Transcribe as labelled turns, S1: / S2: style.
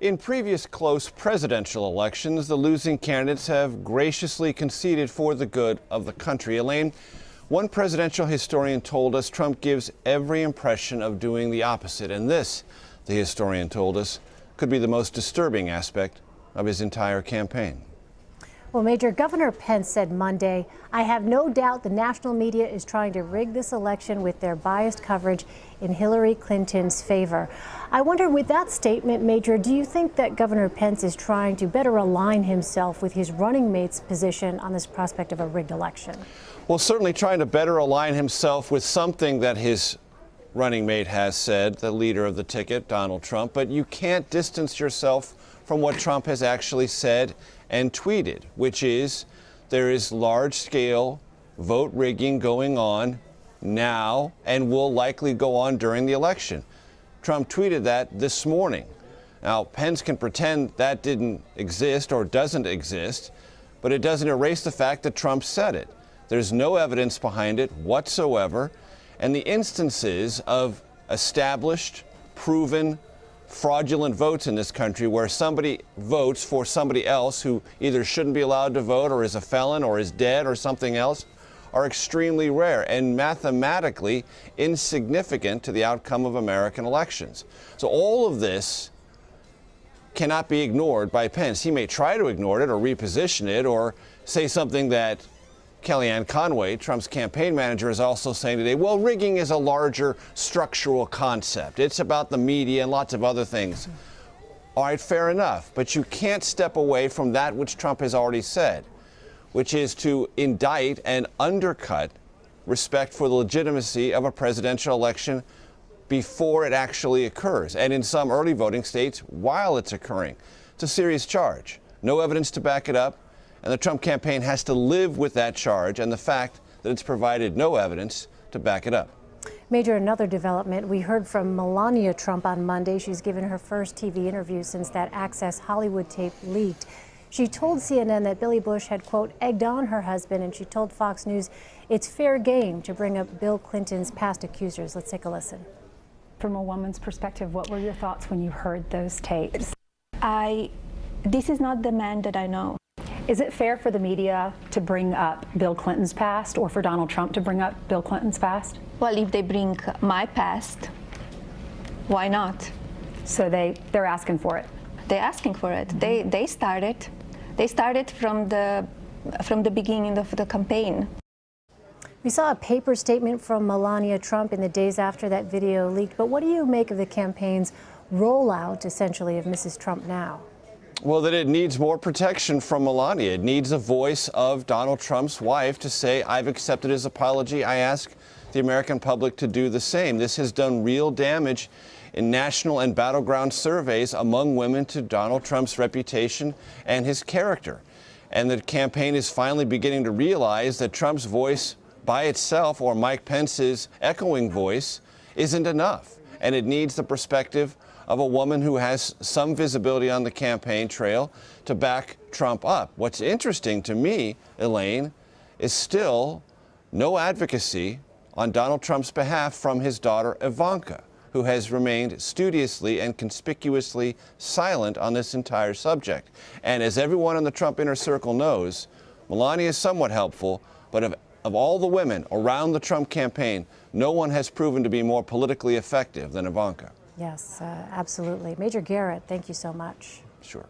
S1: In previous close presidential elections, the losing candidates have graciously conceded for the good of the country. Elaine, one presidential historian told us Trump gives every impression of doing the opposite. And this, the historian told us, could be the most disturbing aspect of his entire campaign.
S2: Well, Major, Governor Pence said Monday, "I have no doubt the national media is trying to rig this election with their biased coverage in Hillary Clinton's favor." I wonder, with that statement, Major, do you think that Governor Pence is trying to better align himself with his running mate's position on this prospect of a rigged election?
S1: Well, certainly trying to better align himself with something that his running mate has said, the leader of the ticket, Donald Trump, but you can't distance yourself from what Trump has actually said and tweeted, which is there is large-scale vote rigging going on now and will likely go on during the election. Trump tweeted that this morning. Now, Pence can pretend that didn't exist or doesn't exist, but it doesn't erase the fact that Trump said it. There's no evidence behind it whatsoever, and the instances of established, proven, fraudulent votes in this country where somebody votes for somebody else who either shouldn't be allowed to vote or is a felon or is dead or something else are extremely rare and mathematically insignificant to the outcome of American elections. So all of this cannot be ignored by Pence. He may try to ignore it or reposition it or say something that Kellyanne Conway, Trump's campaign manager, is also saying today, well, rigging is a larger structural concept. It's about the media and lots of other things. All right, fair enough. But you can't step away from that which Trump has already said, which is to indict and undercut respect for the legitimacy of a presidential election before it actually occurs. And in some early voting states, while it's occurring. It's a serious charge. No evidence to back it up. And the Trump campaign has to live with that charge and the fact that it's provided no evidence to back it up.
S2: Major, another development. We heard from Melania Trump on Monday. She's given her first TV interview since that Access Hollywood tape leaked. She told CNN that Billy Bush had, quote, egged on her husband, and she told Fox News it's fair game to bring up Bill Clinton's past accusers. Let's take a listen.
S3: From a woman's perspective, what were your thoughts when you heard those tapes?
S4: This is not the man that I know.
S3: Is it fair for the media to bring up Bill Clinton's past or for Donald Trump to bring up Bill Clinton's past?
S4: Well, if they bring my past, why not?
S3: So they're asking for it.
S4: They're asking for it. Mm-hmm. They started. They started from the beginning of the campaign.
S2: We saw a paper statement from Melania Trump in the days after that video leaked. But what do you make of the campaign's rollout, essentially, of Mrs. Trump now?
S1: Well, that it needs more protection from Melania. It needs a voice of Donald Trump's wife to say, I've accepted his apology. I ask the American public to do the same. This has done real damage in national and battleground surveys among women to Donald Trump's reputation and his character. And the campaign is finally beginning to realize that Trump's voice by itself, or Mike Pence's echoing voice, isn't enough. And it needs the perspective of a woman who has some visibility on the campaign trail to back Trump up. What's interesting to me, Elaine, is still no advocacy on Donald Trump's behalf from his daughter Ivanka, who has remained studiously and conspicuously silent on this entire subject. And as everyone in the Trump inner circle knows, Melania is somewhat helpful, but of all the women around the Trump campaign, no one has proven to be more politically effective than Ivanka.
S2: Yes, absolutely. Major Garrett, thank you so much.
S1: Sure.